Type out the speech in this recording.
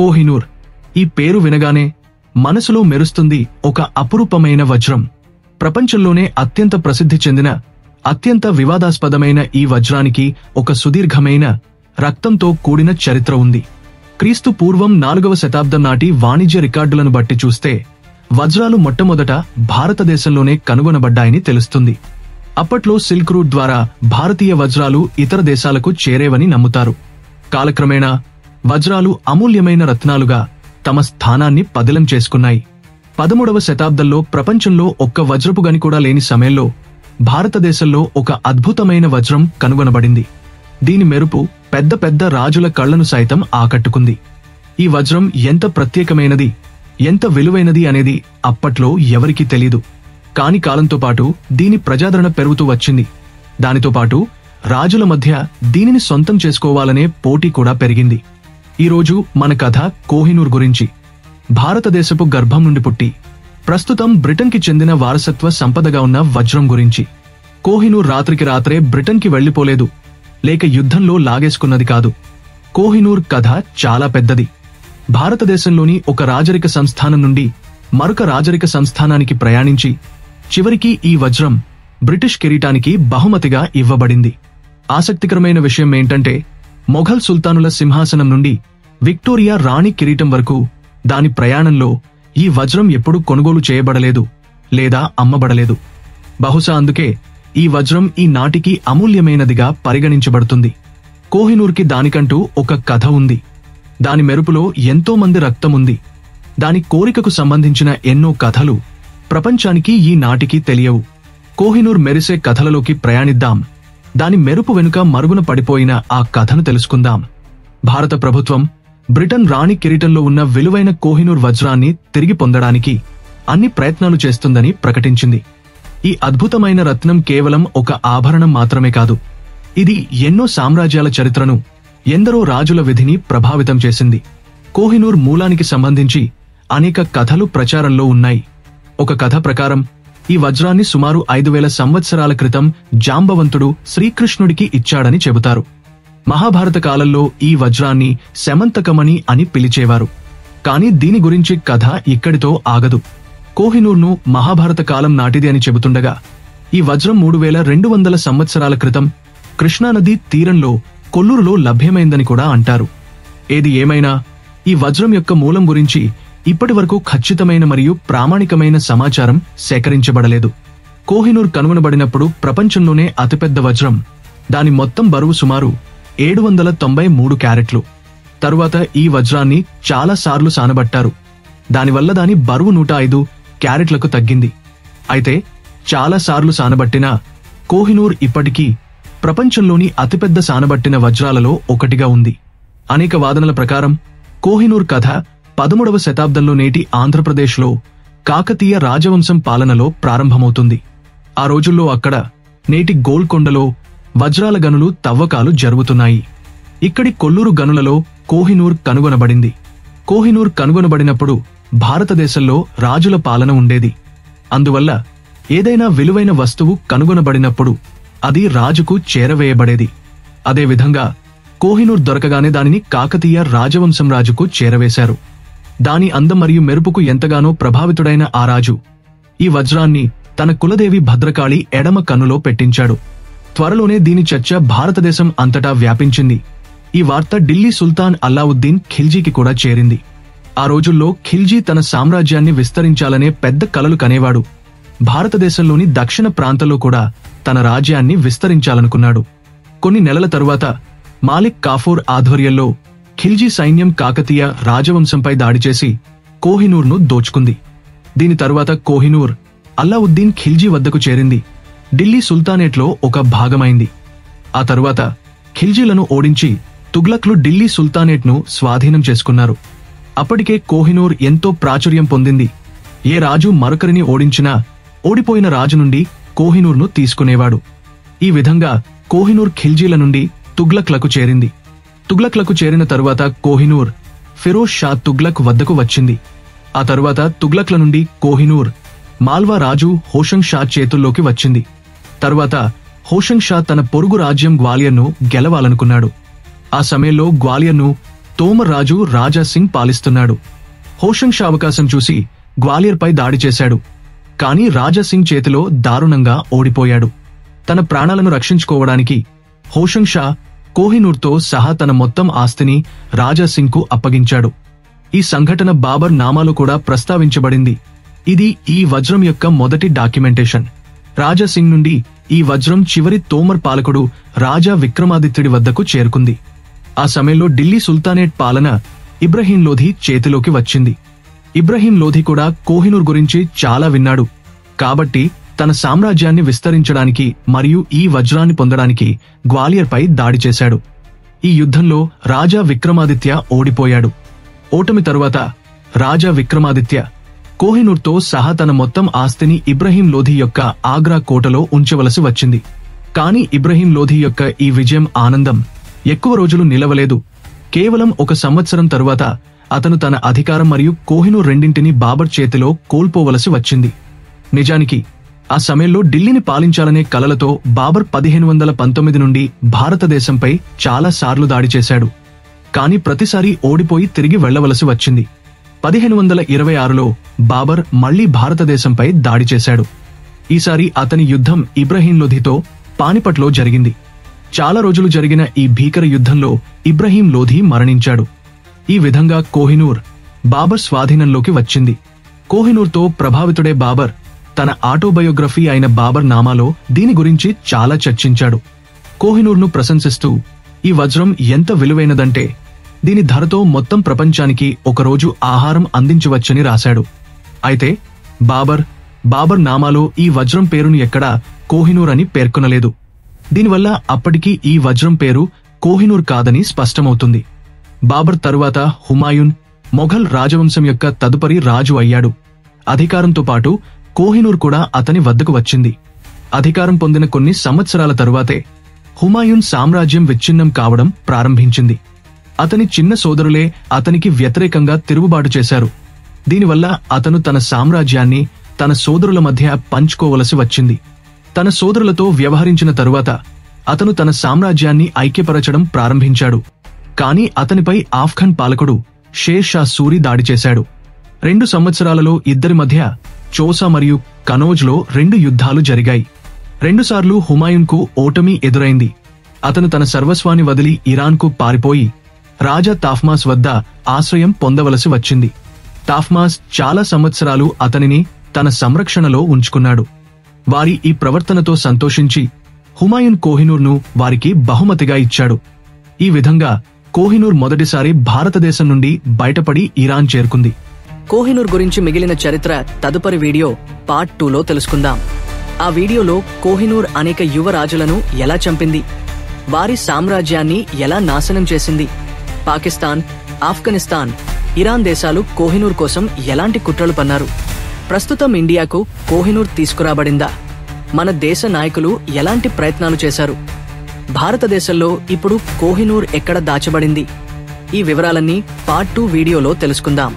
కోహినూర్. ఈ పేరు వినగానే మనసులో మెరుస్తుంది ఒక అపురూపమైన వజ్రం. ప్రపంచంలోనే అత్యంత ప్రసిద్ధి చెందిన, అత్యంత వివాదాస్పదమైన ఈ వజ్రానికి ఒక సుదీర్ఘమైన, రక్తంతో కూడిన చరిత్ర ఉంది. క్రీస్తు పూర్వం 4వ శతాబ్దం నాటి వాణిజ్య రికార్డులను బట్టి చూస్తే వజ్రాలు మొట్టమొదట భారతదేశంలోనే కనుగొనబడ్డాయని తెలుస్తుంది. అప్పట్లో సిల్క్ రూట్ ద్వారా భారతీయ వజ్రాలు ఇతర దేశాలకు చేరేవని నమ్ముతారు. కాలక్రమేణా వజ్రాలు అమూల్యమైన రత్నాలుగా తమ స్థానాన్ని పదిలం చేసుకున్నాయి. 13వ శతాబ్దంలో ప్రపంచంలో ఒక్క వజ్రపు గని కూడా లేని సమయంలో భారతదేశంలో ఒక అద్భుతమైన వజ్రం కనుగొనబడింది. దీని మెరుపు పెద్ద పెద్ద రాజుల కళ్లను సైతం ఆకట్టుకుంది. ఈ వజ్రం ఎంత ప్రత్యేకమైనది, ఎంత విలువైనది అనేది అప్పట్లో ఎవరికీ తెలీదు. కాని కాలంతో పాటు దీని ప్రజాదరణ పెరుగుతూ వచ్చింది. దానితో పాటు రాజుల మధ్య దీనిని సొంతం చేసుకోవాలనే పోటీ కూడా పెరిగింది. ఈరోజు మన కథ కోహినూర్ గురించి. భారతదేశపు గర్భం నుండి పుట్టి ప్రస్తుతం బ్రిటన్కి చెందిన వారసత్వ సంపదగా ఉన్న వజ్రం గురించి. కోహినూర్ రాత్రికి రాత్రే బ్రిటన్కి వెళ్లిపోలేదు, లేక యుద్ధంలో లాగేసుకున్నది కాదు. కోహినూర్ కథ చాలా పెద్దది. భారతదేశంలోని ఒక రాజరిక సంస్థానం నుండి మరొక రాజరిక సంస్థానానికి ప్రయాణించి చివరికి ఈ వజ్రం బ్రిటిష్ కిరీటానికి బహుమతిగా ఇవ్వబడింది. ఆసక్తికరమైన విషయం ఏంటంటే, మొఘల్ సుల్తానుల సింహాసనం నుండి విక్టోరియా రాణి కిరీటం వరకు దాని ప్రయాణంలో ఈ వజ్రం ఎప్పుడూ కొనుగోలు చేయబడలేదు లేదా అమ్మబడలేదు. బహుశా అందుకే ఈ వజ్రం ఈ నాటికి అమూల్యమైనదిగా పరిగణించబడుతుంది. కోహినూర్కి దానికంటూ ఒక కథ ఉంది. దాని మెరుపులో ఎంతో మంది రక్తముంది. దాని కోరికకు సంబంధించిన ఎన్నో కథలు ప్రపంచానికి ఈ నాటికి తెలియవు. కోహినూర్ మెరిసే కథలలోకి ప్రయాణిద్దాం. దాని మెరుపు వెనుక మరుగున పడిపోయిన ఆ కథను తెలుసుకుందాం. భారత ప్రభుత్వం బ్రిటన్ రాణి కిరీటంలో ఉన్న విలువైన కోహినూర్ వజ్రాన్ని తిరిగి పొందడానికి అన్ని ప్రయత్నాలు చేస్తుందని ప్రకటించింది. ఈ అద్భుతమైన రత్నం కేవలం ఒక ఆభరణం మాత్రమే కాదు. ఇది ఎన్నో సామ్రాజ్యాల చరిత్రను, ఎందరో రాజుల విధిని ప్రభావితం చేసింది. కోహినూర్ మూలానికి సంబంధించి అనేక కథలు ప్రచారంలో ఉన్నాయి. ఒక కథ ప్రకారం ఈ వజ్రాన్ని సుమారు 5000 సంవత్సరాల క్రితం జాంబవంతుడు శ్రీకృష్ణుడికి ఇచ్చాడని చెబుతారు. మహాభారత కాలంలో ఈ వజ్రాన్ని శమంతకమణి అని పిలిచేవారు. కాని దీని గురించి కథ ఇక్కడితో ఆగదు. కోహినూర్ను మహాభారత కాలం నాటిది అని చెబుతుండగా ఈ వజ్రం 3200 సంవత్సరాల క్రితం కృష్ణానదీ తీరంలో కొల్లూరులో లభ్యమైందని కూడా అంటారు. ఏది ఏమైనా ఈ వజ్రం యొక్క మూలం గురించి ఇప్పటివరకు ఖచ్చితమైన మరియు ప్రామాణికమైన సమాచారం సేకరించబడలేదు. కోహినూర్ కనుగొనబడినప్పుడు ప్రపంచంలోనే అతిపెద్ద వజ్రం. దాని మొత్తం బరువు సుమారు 793 క్యారెట్లు. తరువాత ఈ వజ్రాన్ని చాలా సార్లు సానబట్టారు. దానివల్ల దాని బరువు 105 క్యారెట్లకు తగ్గింది. అయితే చాలా సార్లు సానబట్టినా కోహినూర్ ఇప్పటికీ ప్రపంచంలోని అతిపెద్ద సానబట్టిన వజ్రాలలో ఒకటిగా ఉంది. అనేక వాదనల ప్రకారం కోహినూర్ కథ 13వ శతాబ్దంలో నేటి ఆంధ్రప్రదేశ్లో కాకతీయ రాజవంశం పాలనలో ప్రారంభమవుతుంది. ఆ రోజుల్లో అక్కడ నేటి గోల్కొండలో వజ్రాల గనులు తవ్వకాలు జరుగుతున్నాయి. ఇక్కడి కొల్లూరు గనులలో కోహినూర్ కనుగొనబడింది. కోహినూర్ కనుగొనబడినప్పుడు భారతదేశంలో రాజుల పాలన ఉండేది. అందువల్ల ఏదైనా విలువైన వస్తువు కనుగొనబడినప్పుడు అది రాజుకు చేరవేయబడేది. అదేవిధంగా కోహినూర్ దొరకగానే దానిని కాకతీయ రాజవంశం రాజుకు చేరవేశారు. దాని అందం మరియు మెరుపుకు ఎంతగానో ప్రభావితుడైన ఆ రాజు ఈ వజ్రాన్ని తన కులదేవి భద్రకాళి ఎడమ కన్నులో పెట్టించాడు. త్వరలోనే దీని చర్చ భారతదేశం అంతటా వ్యాపించింది. ఈ వార్త ఢిల్లీ సుల్తాన్ అల్లావుద్దీన్ ఖిల్జీకి కూడా చేరింది. ఆ రోజుల్లో ఖిల్జీ తన సామ్రాజ్యాన్ని విస్తరించాలనే పెద్ద కలలు కనేవాడు. భారతదేశంలోని దక్షిణ ప్రాంతంలో కూడా తన రాజ్యాన్ని విస్తరించాలనుకున్నాడు. కొన్ని నెలల తరువాత మాలిక్ కాఫూర్ ఆధ్వర్యంలో ఖిల్జీ సైన్యం కాకతీయ రాజవంశంపై దాడి చేసి కోహినూర్ను దోచుకుంది. దీని తరువాత కోహినూర్ అల్లావుద్దీన్ ఖిల్జీ వద్దకు చేరింది. ఢిల్లీ సుల్తానేట్లో ఒక భాగమైంది. ఆ తరువాత ఖిల్జీలను ఓడించి తుగ్లక్లు ఢిల్లీ సుల్తానేట్ను స్వాధీనం చేసుకున్నారు. అప్పటికే కోహినూర్ ఎంతో ప్రాచుర్యం పొందింది. ఏ రాజు మరొకరిని ఓడించినా ఓడిపోయిన రాజు నుండి కోహినూర్ను తీసుకునేవాడు. ఈ విధంగా కోహినూర్ ఖిల్జీల నుండి తుగ్లక్లకు చేరింది. తుగ్లక్లకు చేరిన తరువాత కోహినూర్ ఫిరోజ్ షా తుగ్లక్ వద్దకు వచ్చింది. ఆ తరువాత తుగ్లక్ల నుండి కోహినూర్ మాల్వా రాజు హోషంగ్ షా చేతుల్లోకి వచ్చింది. తరువాత హోషంగ్ షా తన పొరుగు రాజ్యం గ్వాలియర్ను గెలవాలనుకున్నాడు. ఆ సమయంలో గ్వాలియర్ను తోమర్ రాజు రాజా సింగ్ పాలిస్తున్నాడు. హోషంగ్ షా అవకాశం చూసి గ్వాలియర్ పై దాడి చేశాడు. కానీ రాజా సింగ్ చేతిలో దారుణంగా ఓడిపోయాడు. తన ప్రాణాలను రక్షించుకోవడానికి హోషంగ్ షా కోహినూర్తో సహా తన మొత్తం ఆస్తిని రాజా సింగ్ కు అప్పగించాడు. ఈ సంఘటన బాబర్ నామాలో కూడా ప్రస్తావించబడింది. ఇది ఈ వజ్రం యొక్క మొదటి డాక్యుమెంటేషన్. రాజా సింగ్ నుండి ఈ వజ్రం చివరి తోమర్ పాలకుడు రాజా విక్రమాదిత్యుడి వద్దకు చేరుకుంది. ఆ సమయంలో ఢిల్లీ సుల్తానేట్ పాలన ఇబ్రహీం లోధి చేతిలోకి వచ్చింది. ఇబ్రహీం లోధి కూడా కోహినూర్ గురించి చాలా విన్నాడు. కాబట్టి తన సామ్రాజ్యాన్ని విస్తరించడానికి మరియు ఈ వజ్రాన్ని పొందడానికి గ్వాలియర్ పై దాడి చేశాడు. ఈ యుద్ధంలో రాజా విక్రమాదిత్య ఓడిపోయాడు. ఓటమి తరువాత రాజా విక్రమాదిత్య కోహినూర్తో సహా తన మొత్తం ఆస్తిని ఇబ్రహీం లోధి యొక్క ఆగ్రా కోటలో ఉంచవలసి వచ్చింది. కాని ఇబ్రహీం లోధి యొక్క ఈ విజయం ఆనందం ఎక్కువ రోజులు నిలవలేదు. కేవలం 1 సంవత్సరం తరువాత అతను తన అధికారం మరియు కోహినూర్ రెండింటినీ బాబర్ చేతిలో కోల్పోవలసి వచ్చింది. నిజానికి ఆ సమయంలో ఢిల్లీని పాలించాలనే కలలతో బాబర్ 1519 నుండి భారతదేశంపై చాలా సార్లు దాడి చేశాడు. కాని ప్రతిసారి ఓడిపోయి తిరిగి వెళ్లవలసి వచ్చింది. 1526లో బాబర్ మళ్లీ భారతదేశంపై దాడి చేశాడు. ఈసారి అతని యుద్ధం ఇబ్రహీం లోధితో పానిపట్లో జరిగింది. చాలా రోజులు జరిగిన ఈ భీకర యుద్ధంలో ఇబ్రహీం లోధి మరణించాడు. ఈ విధంగా కోహినూర్ బాబర్ స్వాధీనంలోకి వచ్చింది. కోహినూర్తో ప్రభావితుడే బాబర్ తన ఆటోబయోగ్రఫీ అయిన బాబర్ నామాలో దీని గురించి చాలా చర్చించాడు. కోహినూర్ను ప్రశంసిస్తూ ఈ వజ్రం ఎంత విలువైనదంటే దీని ధరతో మొత్తం ప్రపంచానికి ఒకరోజు ఆహారం అందించవచ్చని రాశాడు. అయితే బాబర్ నామాలో ఈ వజ్రం పేరును ఎక్కడా కోహినూర్ అని పేర్కొనలేదు. దీనివల్ల అప్పటికీ ఈ వజ్రం పేరు కోహినూర్ కాదని స్పష్టమవుతుంది. బాబర్ తరువాత హుమాయూన్ మొఘల్ రాజవంశం యొక్క తదుపరి రాజు అయ్యాడు. అధికారంతో పాటు కోహినూర్ కూడా అతని వద్దకు వచ్చింది. అధికారం పొందిన కొన్ని సంవత్సరాల తరువాతే హుమాయూన్ సామ్రాజ్యం విచ్ఛిన్నం కావడం ప్రారంభించింది. అతని చిన్న సోదరులే అతనికి వ్యతిరేకంగా తిరుగుబాటు చేశారు. దీనివల్ల అతను తన సామ్రాజ్యాన్ని తన సోదరుల మధ్య పంచుకోవలసి వచ్చింది. తన సోదరులతో వ్యవహరించిన తరువాత అతను తన సామ్రాజ్యాన్ని ఐక్యపరచడం ప్రారంభించాడు. కాని అతనిపై ఆఫ్ఘన్ పాలకుడు షేర్ షా సూరి దాడి చేశాడు. 2 సంవత్సరాలలో ఇద్దరి మధ్య చోసా మరియు కనౌజ్లో 2 యుద్ధాలు జరిగాయి. 2 సార్లు హుమాయూన్కు ఓటమి ఎదురైంది. అతను తన సర్వస్వాన్ని వదిలి ఇరాన్కు పారిపోయి రాజా తాఫ్మాస్ వద్ద ఆశ్రయం పొందవలసి వచ్చింది. తాఫ్మాస్ చాలా సంవత్సరాలు అతనిని తన సంరక్షణలో ఉంచుకున్నాడు. వారి ఈ ప్రవర్తనతో సంతోషించి హుమాయూన్ కోహినూర్ను వారికి బహుమతిగా ఇచ్చాడు. ఈ విధంగా కోహినూర్ మొదటిసారి భారతదేశం నుండి బయటపడి ఇరాన్ చేరుకుంది. కోహినూర్ గురించి మిగిలిన చరిత్ర తదుపరి వీడియో పార్ట్ 2లో తెలుసుకుందాం. ఆ వీడియోలో కోహినూర్ అనేక యువ రాజులను ఎలా చంపింది, వారి సామ్రాజ్యాన్ని ఎలా నాశనం చేసింది, పాకిస్తాన్, ఆఫ్ఘనిస్తాన్, ఇరాన్ దేశాలు కోహినూర్ కోసం ఎలాంటి కుట్రలు పన్నారు, ప్రస్తుతం ఇండియాకు కోహినూర్ తీసుకురాబడిందా, మన దేశ నాయకులు ఎలాంటి ప్రయత్నాలు చేశారు, భారతదేశంలో ఇప్పుడు కోహినూర్ ఎక్కడ దాచబడింది, ఈ వివరాలన్నీ పార్ట్ 2 వీడియోలో తెలుసుకుందాం.